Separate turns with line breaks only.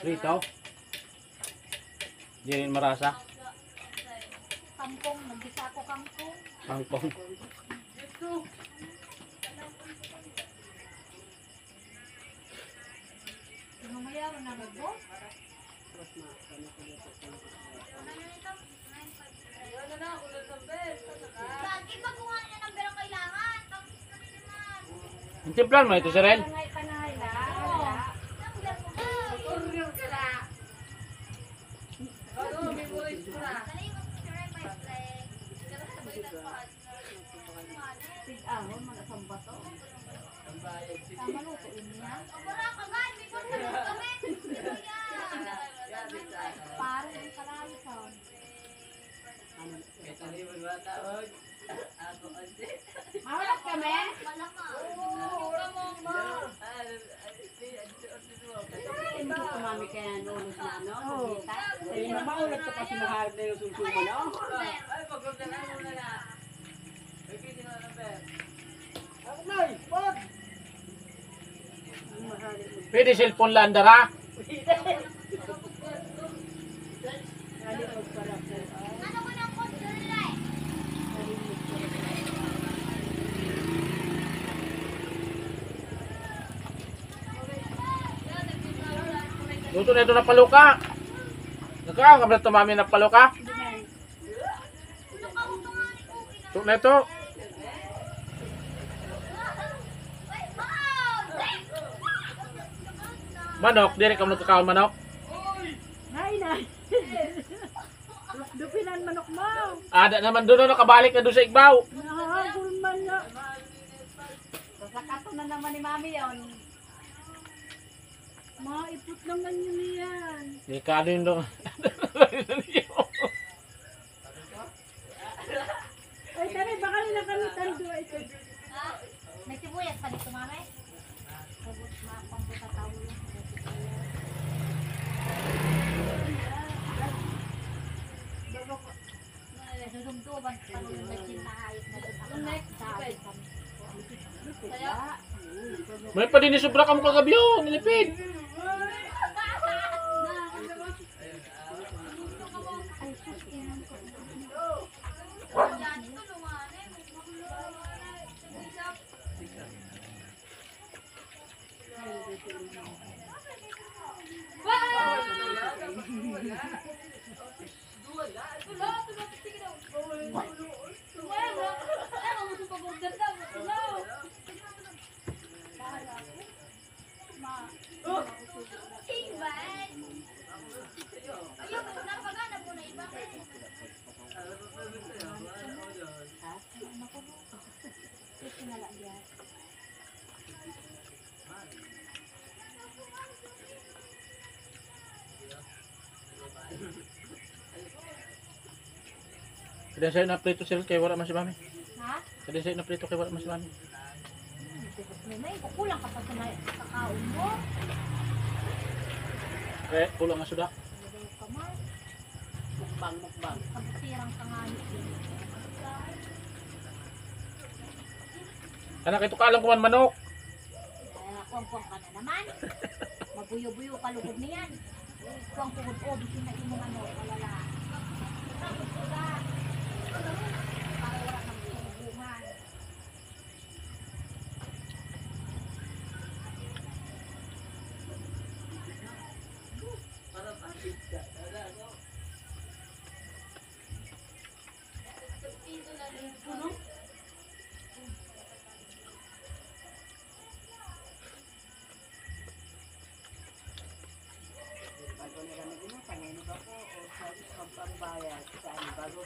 Rito. Di rin marasa.
Kangkong, nagisa ko kangkong.
Kangkong.
Mamaya na nagbo. Lagi pag kuha niya ng berang kailangan. Tapos na rin naman.
Ang timplan mo ito, Sirel?
Panay na. Ahon, mag-asamba to. Tama luto niya. Wala ka nga, may kwarta mo kami. Parang yung kalayson. Mawalak kami? Wala ka. Wala mo ba?
Hindi ko tumami kaya nulos na, no?
Oo. Eh, maulat ka pa sinaharap na yung susumo, no?
Ay, pagkakalaan mo na lang. Pagkitin mo na, Pep.
Nay, wag!
Pwede cellphone lander ha?
Ano ko ng controller?
Luto na ito na paluka. Nagkakaw ka ba tumami na paluka? Luto na ito. Manok, dire ka mo nagkakaw manok.
Nay, nay! Dupinan manok mo!
Ada naman doon nakabalik na doon sa igbaw.
Nakahagul man na!
Sasakato na naman ni Mami yun.
Maipot naman yun yan!
Hindi ka din doon.
Ay, tari, baka nila kami tando ito.
May sibuyas pa dito, Mami? Sabot na pambuta tao yun. Susumtuban pa rin may sinahayot na doon. Ang next, sabi kami.
May pa din sobra ka mo kagabi yun. Nilipid.
Ay, sus, inan ko.
Kada sa'yo na prito sila kay wala man si mami.
Ha?
Kada sa'yo na prito kay wala man si mami.
May kukulang ka pa sa kakaon mo.
Eh, kulang nga suda.
Lagay ka man.
Mukbang, mukbang.
Kabutirang kanganit yun.
Anak, ito ka alam kuman manok.
Kuwang-kuwang ka na naman. Mabuyo-buyo ka lugod niyan. Kuwang-kuwang o, bisin na yung mga ano, kalala. Tapos sila. Para wala kang hubungan.
Bago nila naging, panginig ako, o sa pambayad, sa ano, bago,